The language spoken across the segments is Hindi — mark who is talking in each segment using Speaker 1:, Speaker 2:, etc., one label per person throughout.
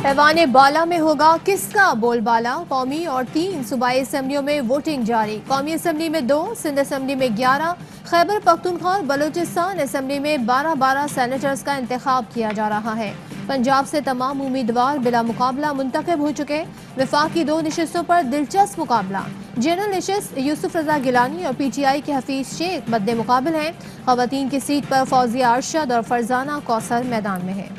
Speaker 1: ऐवान बाला में होगा किसका बोलबाला। कौमी और 3 सूबाई असम्बलियों में वोटिंग जारी। कौमी असम्बली में 2, सिंध असम्बली में 11, खैबर पख्तूनख्वा और बलूचिस्तान असम्बली में 12-12 सेनेटर्स का इंतखाब किया जा रहा है। पंजाब से तमाम उम्मीदवार बिला मुकाबला मुंतखब हो चुके। वफाक की 2 नशिस्तों पर दिलचस्प मुकाबला। जनरल नशिस्त यूसुफ रजा गिलानी और PTI के हफीज शेख मद्दे मुकाबल हैं। खवातीन की सीट पर फौजिया अरशद और फरजाना कौसर मैदान में है।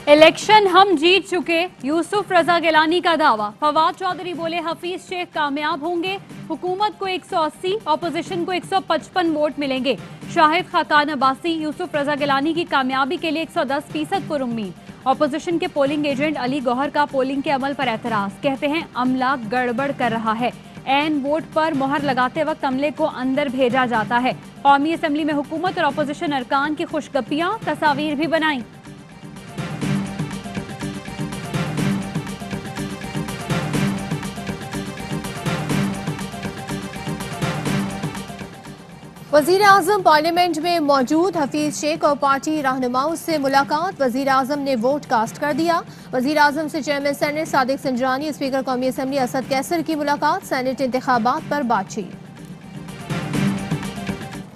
Speaker 2: इलेक्शन हम जीत चुके, यूसुफ रजा गिलानी का दावा। फवाद चौधरी बोले हफीज शेख कामयाब होंगे। हुकूमत को 180, ऑपोजिशन को 155 वोट मिलेंगे। शाहिद खाकान अब्बासी यूसुफ रजा गिलानी की कामयाबी के लिए 110% पुरुम्मीद। ऑपोजिशन के पोलिंग एजेंट अली गौहर का पोलिंग के अमल पर एतराज, कहते हैं अमला गड़बड़ कर रहा है। एन वोट पर मोहर लगाते वक्त अमले को अंदर भेजा जाता है। कौमी असम्बली में हुकूमत और ऑपोजिशन अरकान की खुशगपियां, तस्वीर भी बनाई।
Speaker 1: वजीर आजम पार्लियामेंट में मौजूद। हफीज शेख और पार्टी रहनुमाओं से मुलाकात। वजीर आजम ने वोट कास्ट कर दिया। वजीर आजम से chairman senate Sadiq Sanjrani, speaker कौमी असम्बली असद कैसर की मुलाकात। सेनेट इंतखाबात पर बातचीत।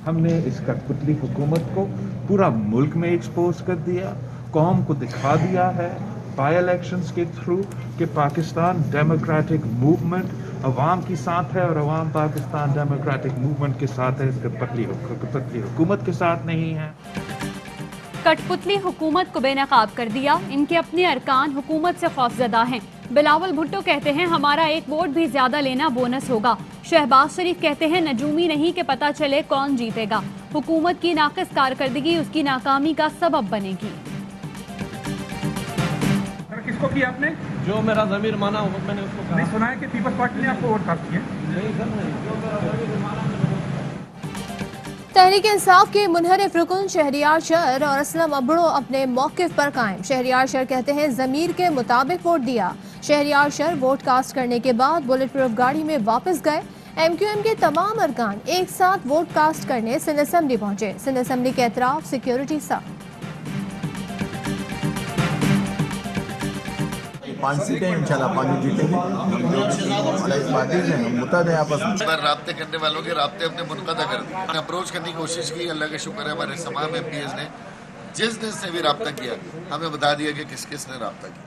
Speaker 3: हमने इस कठपुतली हुकूमत को पूरा मुल्क में एक्सपोज कर दिया, कौम को दिखा दिया है बाई इलेक्शंस के थ्रू कि पाकिस्तान डेमोक्रेटिक मूवमेंट अवाम के साथ है और अवाम पाकिस्तान डेमोक्रेटिक मूवमेंट के साथ है, इस कठपुतली हुकूमत के साथ नहीं है।
Speaker 2: कठपुतली हुकूमत को बेनकाब कर दिया। इनके अपने अरकान हुकूमत से खौफजदा हैं। बिलावल भुट्टो कहते हैं हमारा एक वोट भी ज्यादा लेना बोनस होगा। शहबाज शरीफ कहते हैं नजूमी नहीं कि पता चले कौन जीतेगा। हुकूमत की नाकिस कारकर्दगी उसकी नाकामी का सबब बनेगी।
Speaker 4: किसको किया आपने?
Speaker 5: जो मेरा ज़मीर माना हो मैंने उसको कहा।
Speaker 4: नहीं सुना है कि पीपल्स पार्टी ने आपको वोट कास्ट किया?
Speaker 5: नहीं सर, नहीं।
Speaker 1: तहरीक इंसाफ के मुनहरिफ रुकन शहरियार शर और असलम अबड़ो अपने मौकिफ पर कायम। शहरियार शर कहते हैं जमीर के मुताबिक वोट दिया। शहरियार शर वोट कास्ट करने के बाद बुलेट प्रूफ गाड़ी में वापस गए। MQM के तमाम अरकान एक साथ वोट कास्ट करने सिंध असम्बली पहुंचे। सिंध असम्बली के अतराफ सिक्योरिटी सख्त।
Speaker 6: 5 सीटें इंशाल्लाह 5 जीतेंगे। पार्टी हैं, हम मुतहद हैं आपस में।
Speaker 7: राब्ते करने वालों के राब्ते अपने मुनक़दा कर दिए। अप्रोच करने की कोशिश की, अल्लाह का शुक्र है हमारे तमाम MPs ने जिस जिसने भी राब्ता किया हमें बता दिया कि किस किस ने राब्ता किया।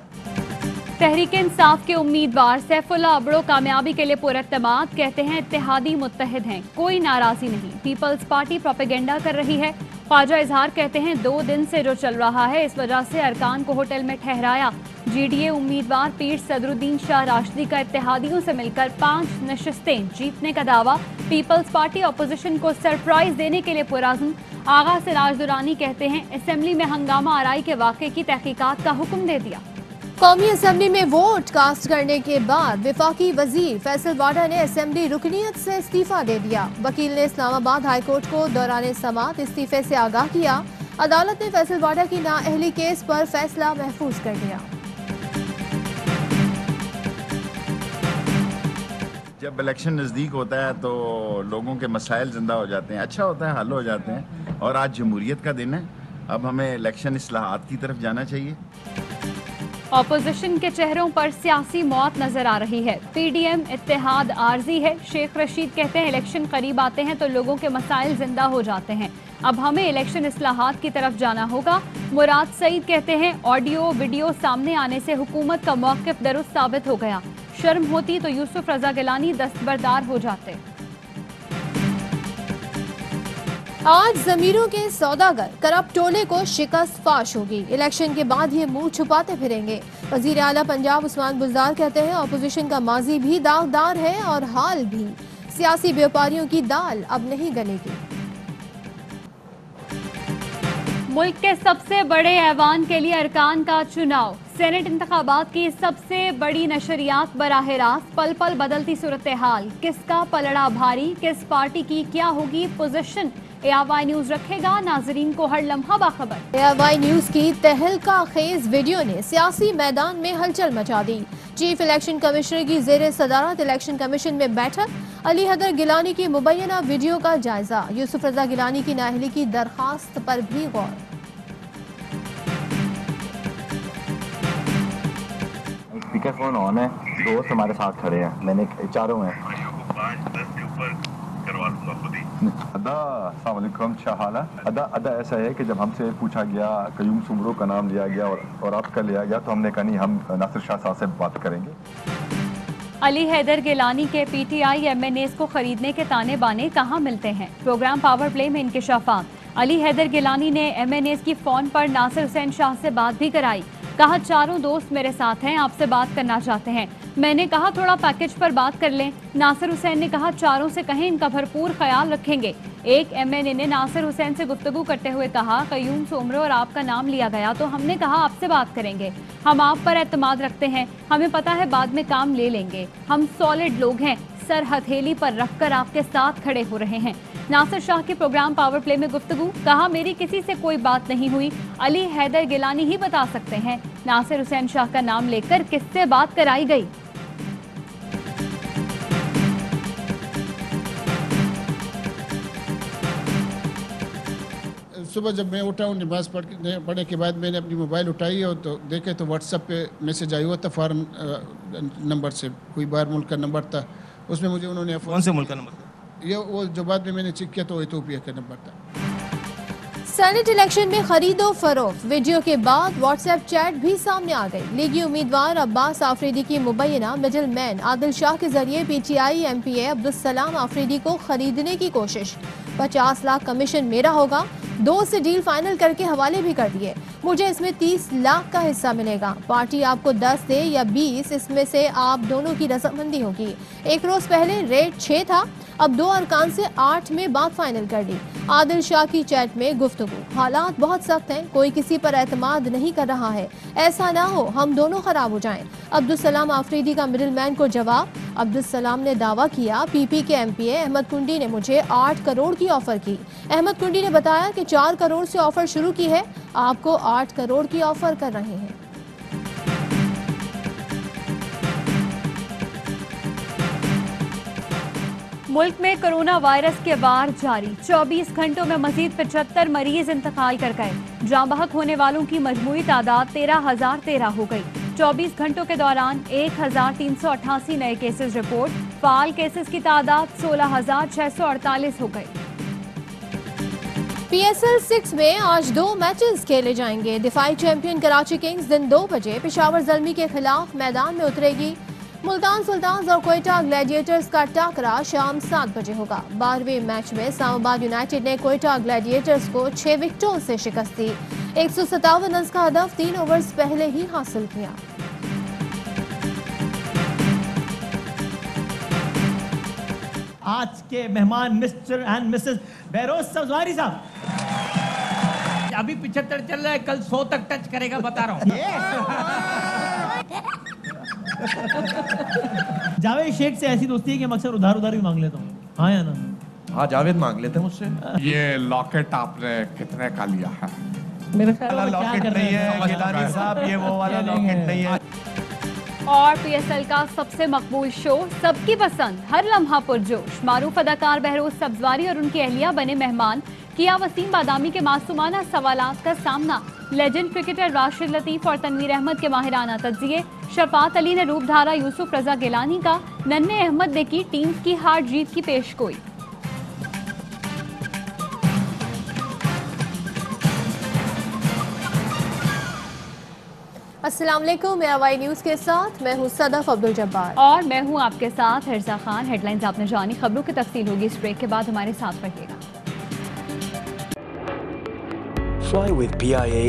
Speaker 2: तहरीक इंसाफ के उम्मीदवार सैफुल्लाह अबड़ो कामयाबी के लिए पुरअतमाद, कहते हैं इत्तेहादी मुत्तहिद हैं, कोई नाराजगी नहीं। पीपल्स पार्टी प्रोपेगेंडा कर रही है। ख्वाजा इजहार कहते हैं 2 दिन से जो चल रहा है इस वजह से अरकान को होटल में ठहराया। GDA उम्मीदवार पीर सदरुद्दीन शाह राशिदी का इत्तेहादियों से मिलकर 5 नशिस्तें जीतने का दावा। पीपल्स पार्टी अपोजिशन को सरप्राइज देने के लिए पुरअज़्म। आगा सिराज दुरानी कहते हैं असेंबली में हंगामा आराई के वाक़े की तहकीकात का हुक्म दे दिया।
Speaker 1: कौमी असम्बली में वोट कास्ट करने के बाद वफाकी वजीर फैसल वाडा ने असेंबली रुकनीयत से इस्तीफा दे दिया। वकील ने इस्लामाबाद हाई कोर्ट को दौरान समात इस्तीफे से आगाह किया। अदालत ने फैसल वाडा की नाअहली केस पर फैसला महफूज कर दिया।
Speaker 6: जब इलेक्शन नज़दीक होता है तो लोगों के मसाइल जिंदा हो जाते हैं, अच्छा होता है, हल हो जाते हैं। और आज जमहूरियत का दिन है, अब हमें इलेक्शन इस्लाहात की तरफ जाना चाहिए।
Speaker 2: ऑपोजिशन के चेहरों पर सियासी मौत नजर आ रही है। PDM इत्तेहाद आर्जी है। शेख रशीद कहते हैं इलेक्शन करीब आते हैं तो लोगों के मसाइल जिंदा हो जाते हैं, अब हमें इलेक्शन इस्लाहात की तरफ जाना होगा। मुराद सईद कहते हैं ऑडियो वीडियो सामने आने से हुकूमत का मौक़िफ़ दुरुस्त साबित हो गया। शर्म होती तो यूसुफ रजा गिलानी दस्तबरदार हो जाते।
Speaker 1: आज जमीरों के सौदागर करप्ट टोले को शिकस्त फाश होगी। इलेक्शन के बाद ये मुंह छुपाते फिरेंगे। वजीर आला पंजाब उस्मान बुज़दार कहते हैं ऑपोजिशन का माजी भी दागदार है और हाल भी। सियासी व्यापारियों की दाल अब नहीं गलेगी।
Speaker 2: मुल्क के सबसे बड़े ऐवान के लिए अरकान का चुनाव। सेनेट इंतखाबात की सबसे बड़ी नशरियात बराह रास्त। पल पल बदलती सूरत हाल, किसका पलड़ा भारी, किस पार्टी की क्या होगी पोजीशन। ARY न्यूज रखेगा नाजरीन को हर लम्हा बाखबर।
Speaker 1: ARY न्यूज की तहलका खेज वीडियो ने सियासी मैदान में हलचल मचा दी। चीफ इलेक्शन कमिश्नर की जेर सदारत इलेक्शन कमीशन में बैठक, अली हैदर गिलानी की मुबैना वीडियो का जायजा, यूसुफ रजा गिलानी की नाअहली की दरखास्त पर भी गौर।
Speaker 8: स्पीकर फोन ऑन है, दोस्त हमारे साथ खड़े हैं, मैंने चारों हैं। अस्सलामुअलैकुम, क्या हाल है? अदा ऐसा है कि जब हमसे पूछा गया, कयूम सुमरो का नाम लिया गया और आपका लिया गया, तो हमने कहा नहीं, हम नासिर शाह साहब से बात करेंगे।
Speaker 2: अली हैदर गिलानी के PTI MNAs को खरीदने के ताने बाने कहाँ मिलते हैं? प्रोग्राम पावर प्ले में इंकिशाफात। अली हैदर गिलानी ने MNAs की फोन पर नासिर हुसैन शाह से बात भी कराई। कहा चारों दोस्त मेरे साथ हैं, आपसे बात करना चाहते हैं। मैंने कहा थोड़ा पैकेज पर बात कर लें। नासिर हुसैन ने कहा चारों से कहें इनका भरपूर ख्याल रखेंगे। एक MNA ने नासिर हुसैन से गुफ्तगू करते हुए कहा कयूम सोमरो और आपका नाम लिया गया तो हमने कहा आपसे बात करेंगे, हम आप पर एतमाद रखते हैं, हमें पता है बाद में काम ले लेंगे, हम सॉलिड लोग हैं, सर हथेली पर रखकर आपके साथ खड़े हो रहे हैं। नासिर शाह के प्रोग्राम पावर प्ले में गुफ्तगू, कहा मेरी किसी से कोई बात नहीं हुई, अली हैदर गिलानी ही बता सकते हैं नासिर हुसैन शाह का नाम लेकर किससे बात कराई गई।
Speaker 9: सुबह जब मैं उठा हूँ, नमाज पढ़ने के बाद मैंने अपनी मोबाइल उठाई और तो देखे तो व्हाट्सएप पे मैसेज आया हुआ था फॉरेन नंबर से, कोई बाहर मुल्क का नंबर था। उसमें मुझे उन्होंने
Speaker 5: कौन से मुल्क का नंबर?
Speaker 9: ये वो जो बाद में मैंने चेक किया तो इथियोपिया का नंबर था।
Speaker 1: सेनेट इलेक्शन में खरीदो फरोख्त वीडियो के बाद व्हाट्सएप चैट भी सामने आ गई। लीगी उम्मीदवार अब्बास आफरीदी की मुबैना मिडिल मैन आदिल शाह के जरिए PTI MPA अब्दुल सलाम आफरीदी को खरीदने की कोशिश। 50 लाख कमीशन मेरा होगा, 2 से डील फाइनल करके हवाले भी कर दिए, मुझे इसमें 30 लाख का हिस्सा मिलेगा, पार्टी आपको 10 दे या 20, इसमें से आप दोनों की रजामंदी होगी। एक रोज पहले रेट 6 था, अब 2 अरकान से 8 में बात फाइनल कर दी। आदिल शाह की चैट में गुफ्तगू, हालात बहुत सख्त हैं, कोई किसी पर एतमाद नहीं कर रहा है, ऐसा ना हो हम दोनों खराब हो जाएं। अब्दुल सलाम आफरीदी का मिडिल मैन को जवाब, अब्दुल सलाम ने दावा किया PP के MPA अहमद कुंडी ने मुझे 8 करोड़ की ऑफर की। अहमद कुंडी ने बताया कि 4 करोड़ से ऑफर शुरू की है, आपको 8 करोड़ की ऑफर कर रहे हैं।
Speaker 2: मुल्क में कोरोना वायरस के वार जारी, 24 घंटों में मजीद 75 मरीज इंतकाल कर गए। जाँ बहक होने वालों की मजमूई तादाद 13,013 हो गई। 24 घंटों के दौरान 1,388 नए केसेस रिपोर्ट, फाल केसेस की तादाद 16,648 हो गई।
Speaker 1: PSL 6 में आज 2 मैचेस खेले जाएंगे। दिफाई चैंपियन कराची किंग्स दिन 2 बजे पेशावर ज़ल्मी के खिलाफ मैदान में उतरेगी। मुल्तान सुल्तान्स और क्वेटा ग्लैडिएटर्स का टाकरा शाम 7 बजे होगा। 12वें मैच में इस्लामाबाद यूनाइटेड ने क्वेटा ग्लैडिएटर्स को 6 विकेटों से शिकस्त दी। 157 रन का हदफ 3 ओवर्स पहले ही हासिल किया।
Speaker 10: आज के मेहमान mister and Mrs bureaus Sabzwari साहब।
Speaker 5: अभी 75 चल रहा है, कल 100 तक टच करेगा, बता रहा हूँ।
Speaker 10: जावेद शेख से ऐसी दोस्ती है कि मैं अक्सर उधार भी मांग लेता हूँ, हाँ या ना?
Speaker 5: हाँ, जावेद मांग लेते हैं मुझसे।
Speaker 3: ये लॉकेट आपने कितने का लिया है?
Speaker 10: मेरे ख्याल में
Speaker 5: लॉकेट नहीं है गिलानी साहब, ये वो वाला लॉकेट नहीं है।
Speaker 2: और PSL का सबसे मकबूल शो, सबकी पसंद, हर लम्हा पुरजोश। मारूफ अदाकार बहरोज सब्जवारी और उनकी अहलिया बने मेहमान। किया वसीम बादामी के मासूमाना सवालात का सामना। लेजेंड क्रिकेटर राशिद लतीफ और तनवीर अहमद के माहिराना तज्जिए। शफात अली ने रूप धारा यूसुफ रजा गिलानी का। नन्हे अहमद ने की टीम की हार जीत की पेशगोई।
Speaker 1: अस्सलाम वालेकुम, ARY न्यूज़ के साथ मैं हूँ सदफ अब्दुल जब्बार
Speaker 2: और मैं हूँ आपके साथ हिरजा खान। हेडलाइंस आपने जानी, खबरों की तफसील होगी इस ब्रेक के बाद, हमारे साथ रहिएगा।
Speaker 11: Fly with PIA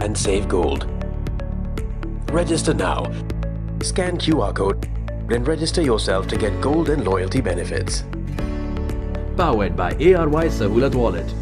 Speaker 11: and save gold. Register now. Scan QR code and register yourself to get gold and loyalty benefits.
Speaker 12: Powered by ARY Sahulat Wallet.